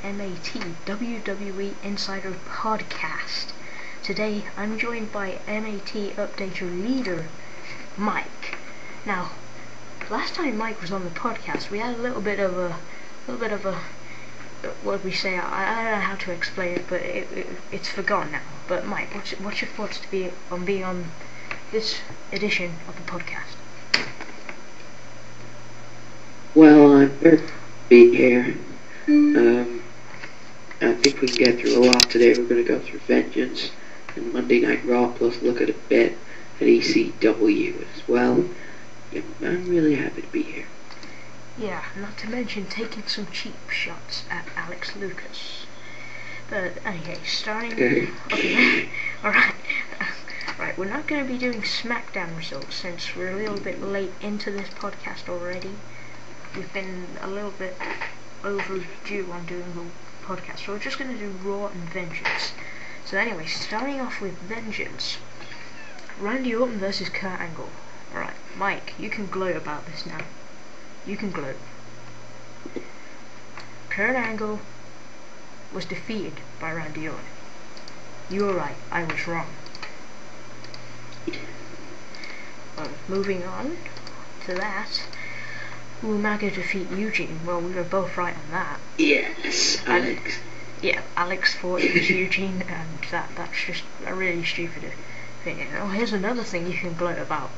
MAT WWE Insider Podcast. Today I'm joined by MAT Updater leader Mike. Now, last time Mike was on the podcast, we had a little bit of a what we say. I don't know how to explain it, but it's forgotten now. But Mike, what's your thoughts to be on being on this edition of the podcast? Well, I'm very happy to be here. I think we can get through a lot today. We're going to go through Vengeance and Monday Night Raw, plus look at a bit at ECW as well. Yeah, I'm really happy to be here. Yeah, not to mention taking some cheap shots at Alex Lucas. But anyway, starting... Okay, alright. Right, we're not going to be doing SmackDown results since we're a little bit late into this podcast already. We've been a little bit overdue on doing the podcast, so we're just going to do Raw and Vengeance. So anyway, starting off with Vengeance. Randy Orton versus Kurt Angle. Alright, Mike, you can gloat about this now. You can gloat. Kurt Angle was defeated by Randy Orton. You were right, I was wrong. Well, moving on to that. Umaga defeat Eugene. Well, we were both right on that. Yes, Alex. Yeah, Alex thought it was Eugene, and that's just a really stupid opinion. Oh, here's another thing you can gloat about.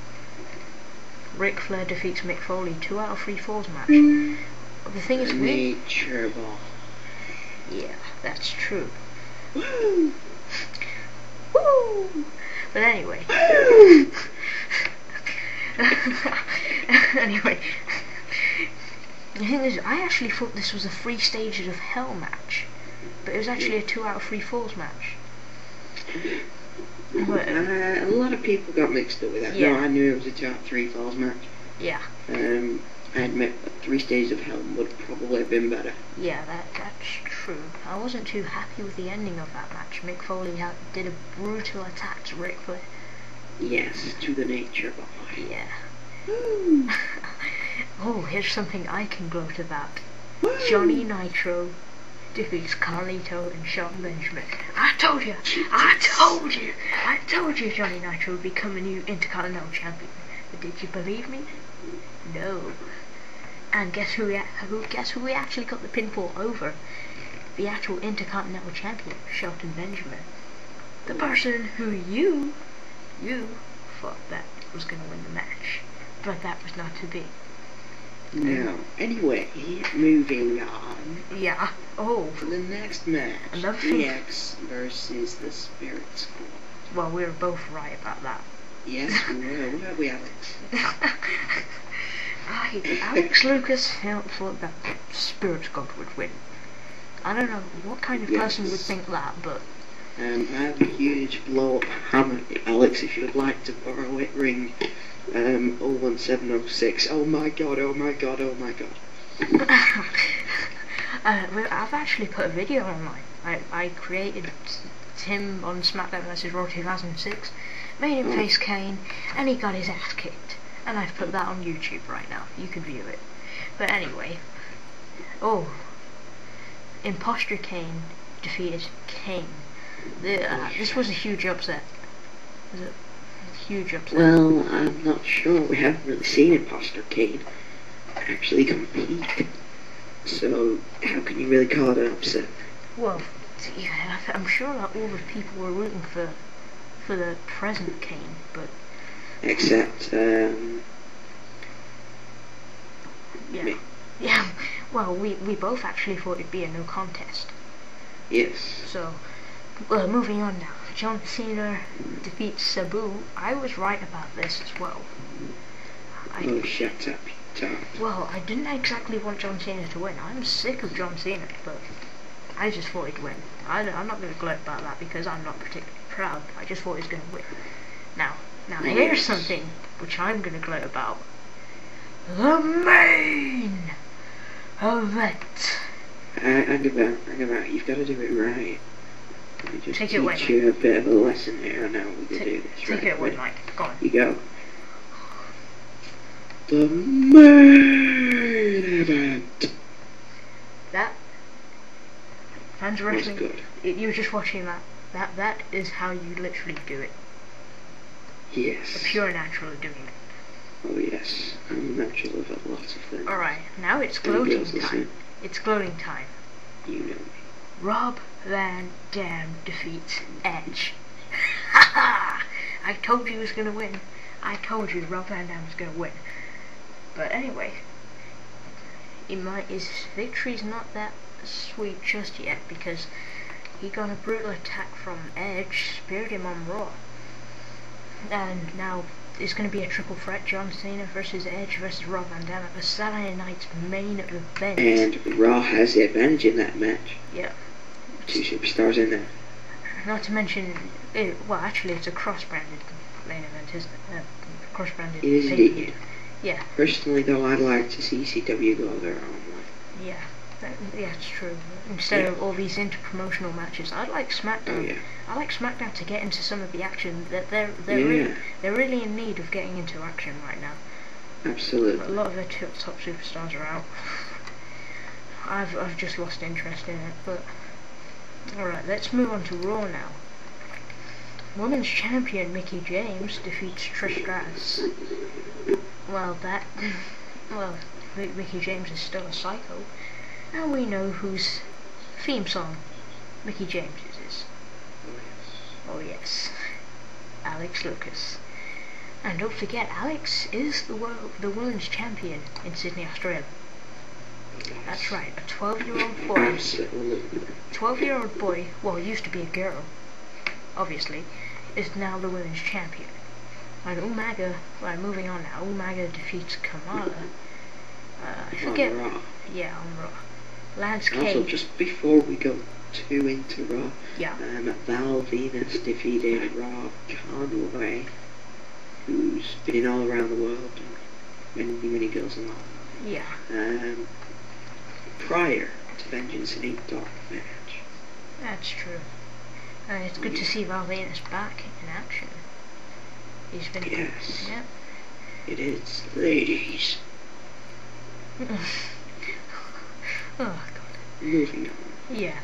Ric Flair defeats Mick Foley, 2 out of 3 falls match. The thing is, nature ball. Yeah, that's true. Woo! Woo! But anyway. Anyway. The thing is, I actually thought this was a 3 stages of hell match, but it was actually a 2 out of 3 falls match. But, a lot of people got mixed up with that. Yeah. No, I knew it was a 2 out of 3 falls match. Yeah. I admit that 3 stages of hell would probably have been better. Yeah, that's true. I wasn't too happy with the ending of that match. Mick Foley did a brutal attack to Ric Flair. Yes, to the nature ball. Yeah. Woo! Oh, here's something I can gloat about. Woo! Johnny Nitro defeats Carlito and Shelton Benjamin. I told you Johnny Nitro would become a new Intercontinental Champion. But did you believe me? No. And guess who we actually got the pinfall over? The actual Intercontinental Champion, Shelton Benjamin. The person who you thought that was going to win the match. But that was not to be. Now, anyway, moving on. Yeah. Oh. For the next match, Another thing. DX versus the Spirit Squad. Well, we were both right about that. Yes, we were. What about we, Alex? Alex Lucas thought that Spirit Squad would win. I don't know what kind of person would think that, but... I have a huge blow-up hammer, Alex, if you'd like to borrow it. Ring 01706. Oh my god, oh my god, oh my god. I've actually put a video online. I created him on SmackDown vs. Raw 2006, made him face Kane, and he got his ass kicked. And I've put that on YouTube right now. You can view it. But anyway, Imposter Kane defeated Kane. This was a huge upset. Was it a huge upset? Well, I'm not sure. We haven't really seen Imposter Kane actually compete. So, how can you really call it an upset? Well, yeah, I'm sure that all the people were rooting for the present Kane, but... Except, me. Yeah, well, we both actually thought it'd be a no contest. Yes. So, moving on now. John Cena defeats Sabu. I was right about this as well. Shut up, you don't. Well, I didn't exactly want John Cena to win. I'm sick of John Cena, but I just thought he'd win. I'm not going to gloat about that because I'm not particularly proud. I just thought he was going to win. Now here's something which I'm going to gloat about. The main event. Hang about. You've got to do it right. Let me just Take it away, teach you a bit of a lesson here on how we can do this. Take it away, Mike. Go on. You go. The main event. That Fans of was wrestling. good. You're just watching that. That is how you literally do it. Yes. A pure natural of doing it. Oh yes, I'm a natural of a lot of things. Alright, now it's Anybody gloating else time. listening? It's gloating time. You know me. Rob Van Dam defeats Edge. Haha! I told you he was gonna win. I told you Rob Van Dam was gonna win. But anyway, his victory's not that sweet just yet because he got a brutal attack from Edge, speared him on Raw. And now it's going to be a triple threat: John Cena versus Edge versus Rob Van Dam at the Saturday night's main event. And Raw has the advantage in that match. Yeah. 2 superstars in there. Not to mention, well, actually, it's a cross-branded main event, isn't it? Cross-branded. It is indeed. Yeah. Personally, though, I'd like to see ECW go their own way. Yeah. Yeah, it's true. Instead of all these interpromotional matches, I'd like SmackDown. Oh, yeah. I like SmackDown to get into some of the action. That they're really in need of getting into action right now. Absolutely. A lot of their top superstars are out. I've just lost interest in it. But alright, let's move on to Raw now. Women's champion Mickie James defeats Trish Stratus. Well, Mickie James is still a psycho. And we know whose theme song Mickie James's is. Oh yes, Alex Lucas. And don't forget, Alex is the women's champion in Sydney, Australia. That's right, a 12-year-old boy. Absolutely. 12-year-old boy, well, used to be a girl, obviously, is now the women's champion. And Umaga, right, moving on now, Umaga defeats Kamala. I forget. On Raw. Yeah, on Raw. Lance Also, Cage. just before we go into Raw, Yeah. Val Venus defeated Rob Conway, who's been all around the world, many girls in love. Yeah. Prior to Vengeance in a dark match. That's true. And it's good to see Val Venus back in action. He's been Yes. Yep. It is, ladies. Oh god. Moving on. Yeah.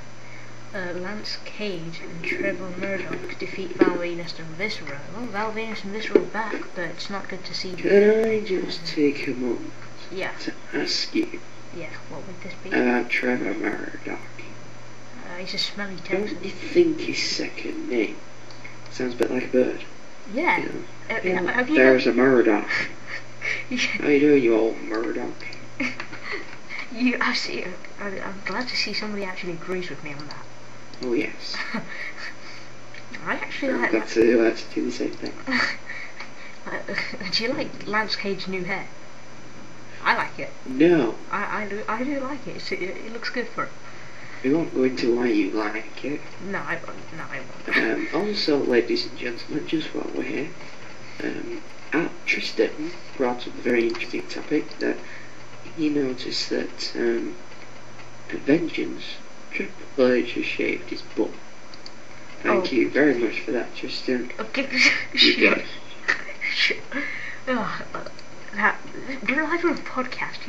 Lance Cage and Trevor Murdoch defeat Val Venus and Viscera. Well, Val Venus and Viscera are back, but it's not good to see. Can I just take a moment to ask you Yeah, what would this be? about Trevor Murdoch? He's a smelly Don't Texan. you think his second name sounds a bit like a bird? Yeah. You know? Have you There's a Murdoch. How you doing, you old Murdoch? I'm glad to see somebody actually agrees with me on that. Oh yes. I actually like I've got to do the same thing. Do you like Lance Cage's new hair? I like it. No. I do like it. It looks good for him. We won't go into why you like it. No, I won't. Also, ladies and gentlemen, just while we're here, Tristan brought up a very interesting topic that he noticed that at Vengeance, Triple H has shaved his butt. Thank you very much for that, Tristan. Okay. You got it. Now, we're live on a podcast.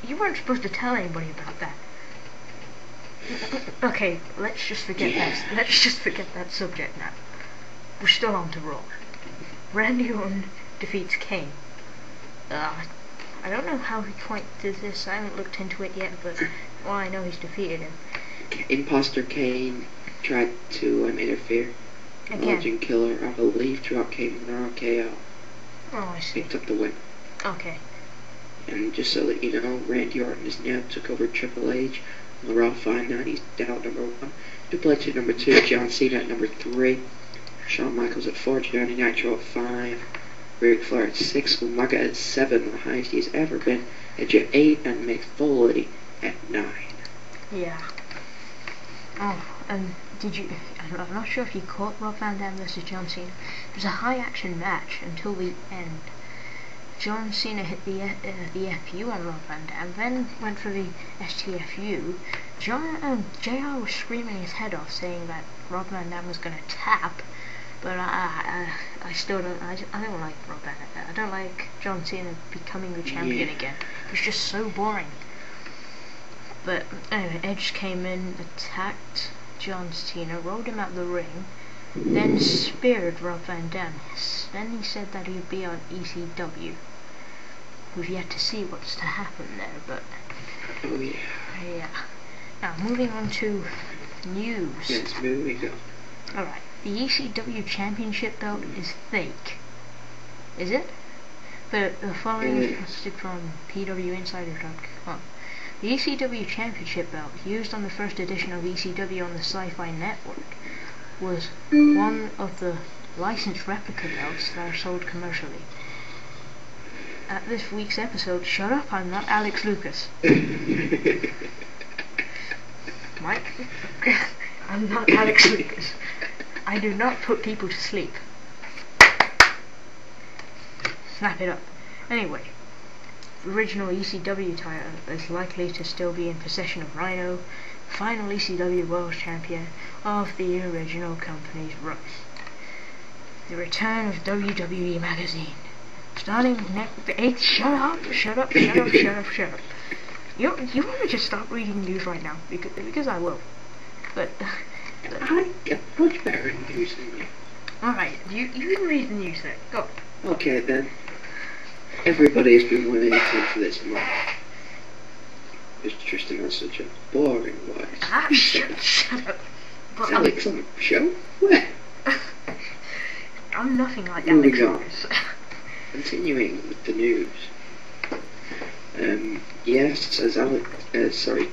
You weren't supposed to tell anybody about that. Okay, let's just forget that. Let's just forget that subject now. We're still on to Raw. Randy Orton defeats Kane. I don't know how he quite did this. I haven't looked into it yet, but well, I know he's defeated him. Imposter Kane tried to interfere. Again. Legend Killer, I believe, throughout Kane with an RKO. Oh, I see. Picked up the win. Okay. And just so that you know, Randy Orton has now took over Triple H on the Raw 5-9. He's down at number 1. Triple H at number 2. John Cena at number 3. Shawn Michaels at 4. Johnny Nitro at 5. Ric Flair at 6. Umaga at 7, the highest he's ever been. Edge at 8. And Mick Foley at 9. Yeah. Oh, and I'm not sure if you caught Rob Van Dam versus John Cena. It was a high action match until the end. John Cena hit the FU on Rob Van Dam, then went for the STFU. JR was screaming his head off, saying that Rob Van Dam was going to tap, but I still don't. I don't like Rob Van Dam. I don't like John Cena becoming the champion again. It was just so boring. But anyway, Edge came in, attacked John Cena, rolled him out the ring, then speared Rob Van Dam. Then he said that he would be on ECW. We've yet to see what's to happen there, but oh yeah. Yeah. Now moving on to news. Yes, moving on. Alright, the ECW Championship belt is fake. Is it? The following is posted from PWInsider.com. The ECW Championship belt, used on the first edition of ECW on the Sci-Fi Network, was one of the licensed replica belts that are sold commercially. At this week's episode, shut up, I'm not Alex Lucas. Mike, I'm not Alex Lucas. I do not put people to sleep. Snap it up. Anyway, the original ECW title is likely to still be in possession of Rhino, final ECW World Champion of the original company's run. The return of WWE Magazine. Starting next... Shut up. You want to just stop reading news right now? Because I will. But I get much better news than you. Alright, you can read the news then. Go. Okay then. Everybody has been waiting for this month. It's Tristan has such a boring voice. Shut up. But Alex on the show? Where? I'm nothing like Moving Alex. on. Continuing with the news. Yes, as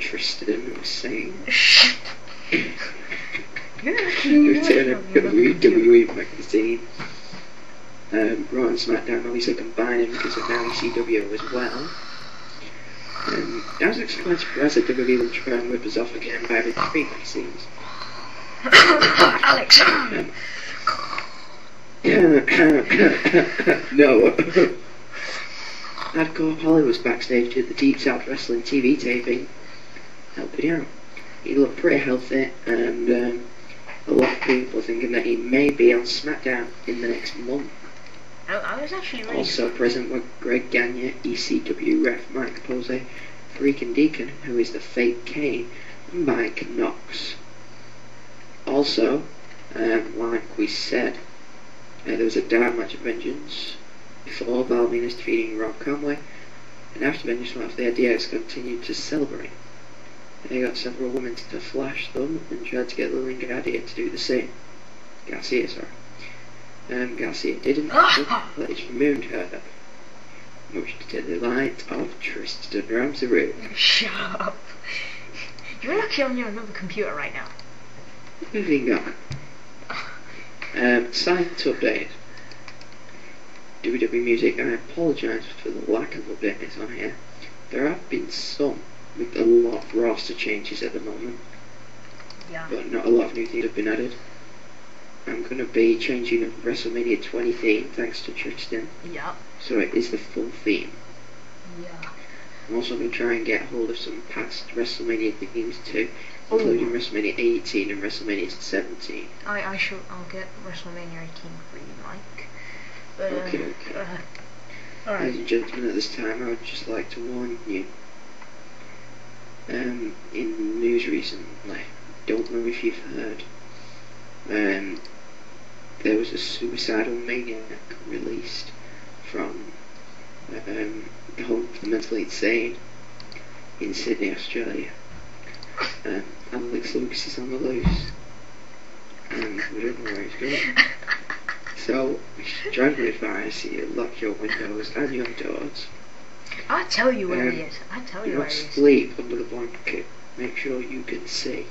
Tristan was saying. Return of WWE Magazine. Raw and SmackDown obviously combining because of now ECW as well. I was extremely surprised that WWE will try and whip us off again by having 3 magazines. Alex! No. Hardcore Holly was backstage at the Deep South Wrestling TV taping, helping out. He looked pretty healthy, and a lot of people thinking that he may be on SmackDown in the next month. I was actually really Also present were Greg Gagne, ECW ref Mike Posey, Freakin' Deacon, who is the fake Kane, and Mike Knox. Also, like we said, there was a dark match of Vengeance before Val Venis defeating Rob Conway, and after Vengeance went off, the DX continued to celebrate. They got several women to flash them and tried to get Lillian Garcia to do the same. Garcia didn't, but it's removed her, much to the delight of Tristan Ramsey. Shut up. You're actually on your another computer right now. Moving on. Science update. WWE Music, I apologise for the lack of updates on here. There have been some, with a lot of roster changes at the moment. Yeah. But not a lot of new things have been added. I'm going to be changing the WrestleMania 20 theme thanks to Tristan. Yeah. So it is the full theme. Yeah. I'm also going to try and get hold of some past WrestleMania themes too, including WrestleMania 18 and WrestleMania 17. I'll get WrestleMania 18 for you, Mike. But, okay. Alright. Ladies and gentlemen, at this time I would just like to warn you. In news recently, don't know if you've heard, there was a suicidal maniac released from the home for the mentally insane in Sydney, Australia. Alex Lucas is on the loose, and we don't know where he's going. So we should strongly advise you lock your windows and your doors. I'll tell you where he is. I'll tell you where he is. Sleep under the blanket. Make sure you can see.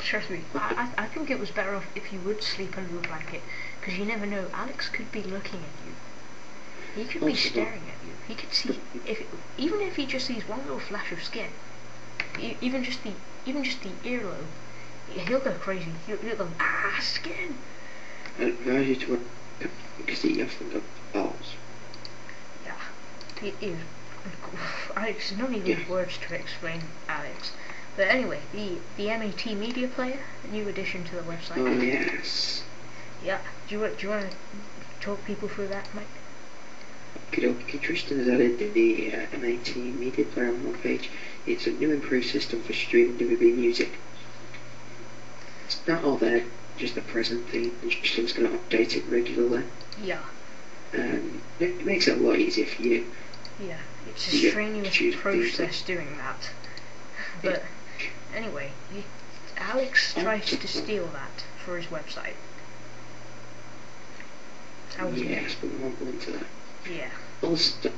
Trust me, I think it was better off if you would sleep under the blanket, because you never know. Alex could be looking at you. He could be staring at you. He could see even if he just sees one little flash of skin, even just the earlobe, he'll go crazy. He'll go skin. I advise you to wear because he often got balls. Yeah, it is. Alex, no need of words to explain Alex. But anyway, the MAT Media Player, a new addition to the website. Oh yes. Yeah. Do you want to talk people through that, Mike? Okay, Tristan has added the MAT Media Player on the homepage. It's a new improved system for streaming WB music. It's not all there, just the present thing. You're just going to update it regularly. Yeah. It makes it a lot easier for you. Yeah, it's a strenuous process doing that. But anyway, Alex tries to steal that for his website. Yes, but we won't go into that. Yeah. Also,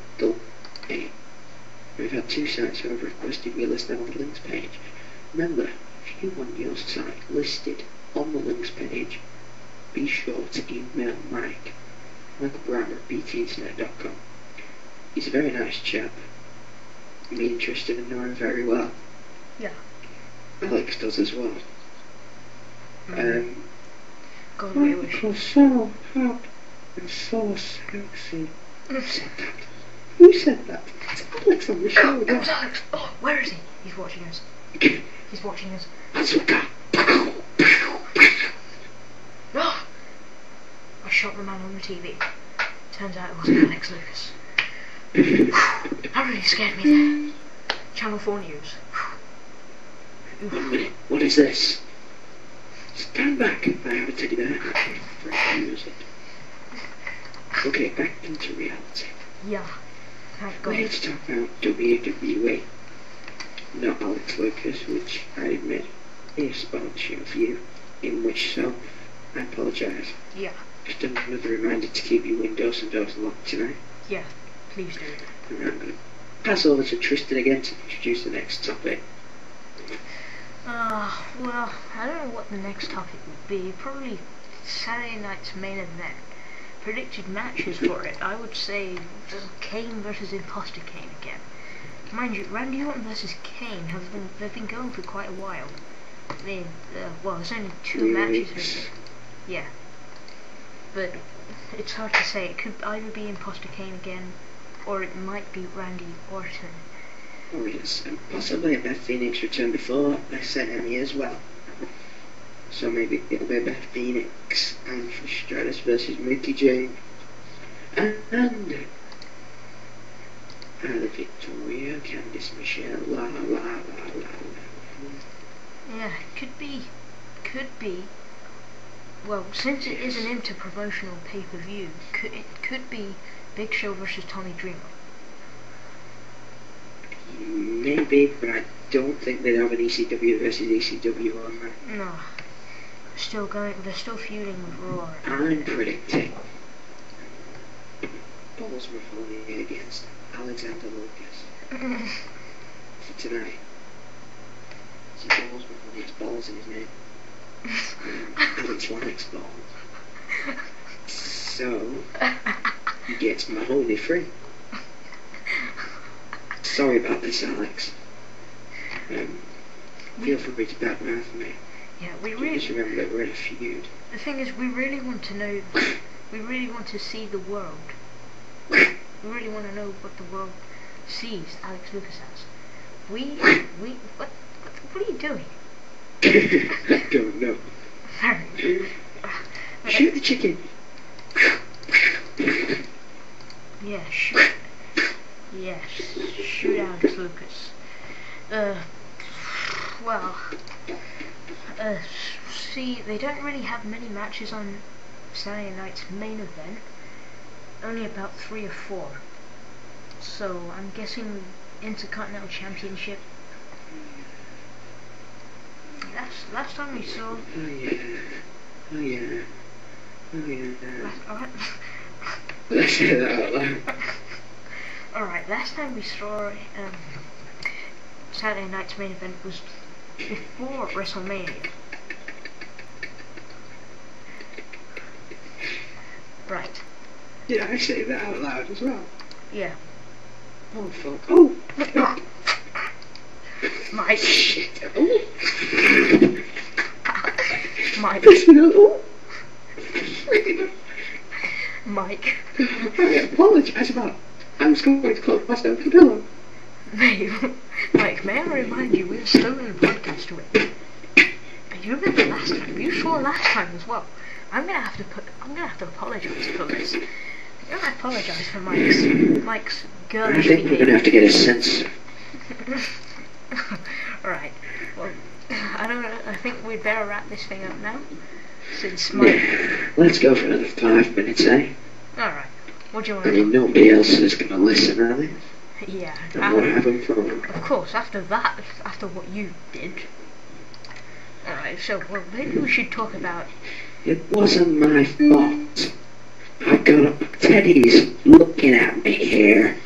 we've had 2 sites who have requested we list them on the links page. Remember, if you want your site listed on the links page, be sure to email Michael Brown at btinternet.com. He's a very nice chap. I'm interested in knowing him very well. Yeah. Alex does as well. God, we wish. Michael's so hot and so sexy. Who said that? Who said that? It's Alex on the show again. It's Alex. Oh, where is he? He's watching us. He's watching us. Bazooka. Oh! I shot the man on the TV. Turns out it wasn't Alex Lucas. That really scared me there. Channel 4 News. 1 minute. What is this? Stand back. I have a teddy bear. Music. Okay, back into reality. Yeah. Thank God. Let's talk about WWE. Not Alex Lucas, which I admit is sponsorship for you. In which so, I apologise. Yeah. Just another reminder to keep your windows and doors locked tonight. Yeah, please do. And I'm going to pass over to Tristan again to introduce the next topic. Well, I don't know what the next topic would be. Probably Saturday night's main event. Predicted matches for it. I would say Kane versus Imposter Kane again. Mind you, Randy Orton versus Kane they've been going for quite a while. I mean, well, there's only 2 matches. Yeah. But it's hard to say. It could either be Imposter Kane again, or it might be Randy Orton. Oh yes, and possibly a Beth Phoenix return before they sent Emmy as well. So maybe it'll be Beth Phoenix and Trish Stratus versus Mickey James. And the Victoria, Candice Michelle, la la la la la. Yeah, could be. Well, since it is an inter-promotional pay-per-view, it could be Big Show versus Tommy Dreamer. Maybe, but I don't think they'd have an ECW versus ECW on that. No. They're still feuding with Raw. I'm predicting Balls Mahoney against Alexander Lucas for tonight. See, Balls Mahoney has balls in his name. Alex likes balls. So, he gets Mahoney free. Sorry about this, Alex. Feel free to badmouth me. Yeah, just remember that we're in a feud. The thing is, we really want to know. We really want to see the world. We really want to know what the world sees Alex Lucas as. What are you doing? I don't know. Shoot the chicken. Yeah, shoot. Yes, shoot Alex Lucas. See, they don't really have many matches on Saturday night's main event. Only about 3 or 4. So I'm guessing Intercontinental Championship. Last time we saw. Oh yeah. Alright. Let's say that out loud. Alright, last time we saw Saturday night's main event was before WrestleMania. Right. Did I say that out loud as well? Yeah. Oh fuck. Oh! Mike. Shit. Oh! Mike. Oh! Mike. I apologise about it. I was going to close myself the pillow. Mike, may I remind you, we're still in the podcast with. You remember last time? You swore last time as well. I'm gonna have to apologise for this. I'm gonna apologise for Mike's girlish I think we're gonna have to get a censor. Alright, well, I don't know, I think we'd better wrap this thing up now, since Mike... Yeah, let's go for another 5 minutes, eh? Alright, what do you want I to mean, do? nobody else is going to listen, are they? Yeah, And we're having fun. of course, after that, after what you did. Alright, so, well, maybe we should talk about... It wasn't my fault. I got up Teddy's looking at me here.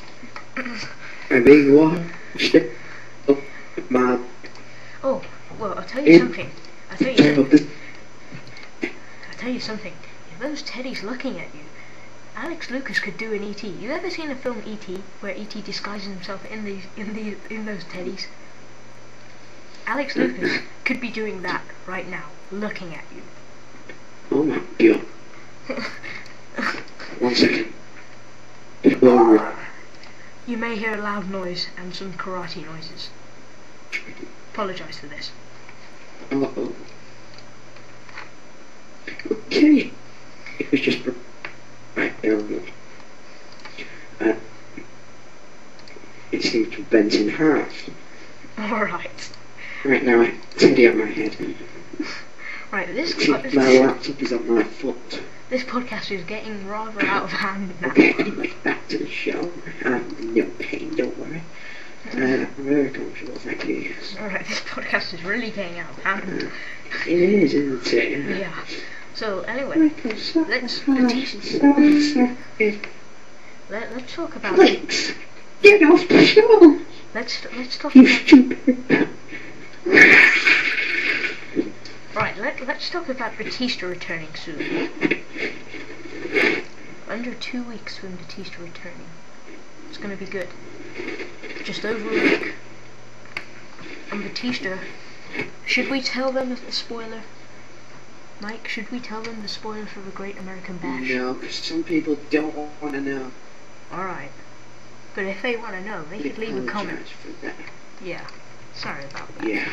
I'm being watched. Oh, my... Oh, well, I'll tell you something. I'll tell you something. If those teddies looking at you, Alex Lucas could do an E.T. You ever seen the film E.T. where E.T. disguises himself in those teddies? Alex Lucas could be doing that right now, looking at you. Oh my god. 1 second. Oh. You may hear a loud noise and some karate noises. Apologise for this. Uh-oh. Okay. It was just right down. It seemed to bend in half. Alright. Right now, I Teddy on my head. Right, my laptop is on my foot. This podcast is getting rather out of hand now. Okay, anyway, back to the show. I'm no pain, don't worry. I'm very comfortable, thank you. Alright, this podcast is really getting out of hand. It is, isn't it? Yeah. So, anyway, let's talk about... Alex, get off the show! Let's talk You about... stupid... Right, let's talk about Batista returning soon. Under 2 weeks from Batista returning. It's gonna be good. Just over a week. And Batista, should we tell them the spoiler? Mike, should we tell them the spoiler for the Great American Bash? No, because some people don't want to know. Alright. But if they want to know, they could leave a comment. For that. Yeah. Sorry about that. Yeah.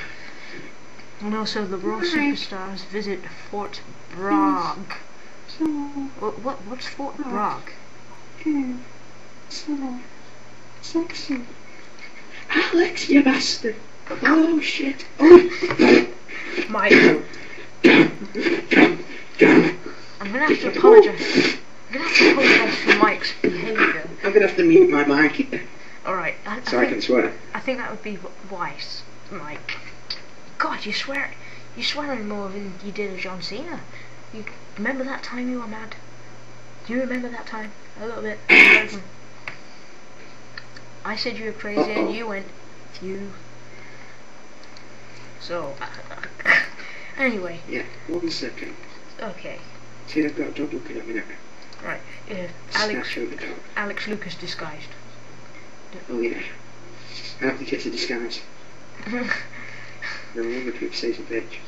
And also, the Raw Superstars visit Fort Bragg. What's Fort Bragg? So sexy. Alex, you bastard. Oh, shit. Oh. Mike. I'm gonna have to apologize. I'm gonna have to apologize for Mike's behaviour. I'm gonna have to mute my mic. Alright. So I can swear. I think that would be wise, Mike. God, you're swearing more than you did at John Cena. You remember that time you were mad? Do you remember that time? A little bit. I said you were crazy and you went, phew. So, anyway. Yeah, 1 second. Okay. See, I've got a dog looking at me now. Right, Alex Lucas disguised. Oh yeah. I don't think it's a disguise. No wonder people say it's a bitch.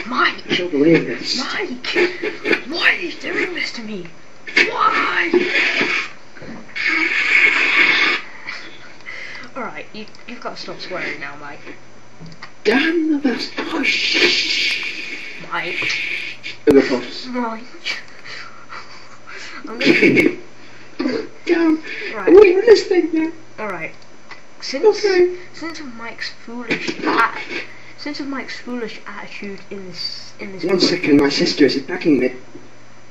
Mike! I don't believe this. Mike! Why are you doing this to me? Why? Alright, you've got to stop swearing now, Mike. Damn the best. Oh shh. Mike. Mike. I'm gonna... Damn. Right. We're in this thing now. Alright. Since of Mike's foolish attitude in this 1 second, my sister is attacking me.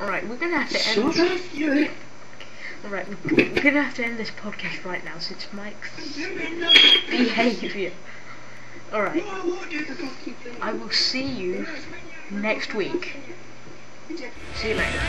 Alright, we're gonna have to end this. Alright, we're gonna have to end this podcast right now since Mike's behaviour. Alright. I will see you next week. See you later.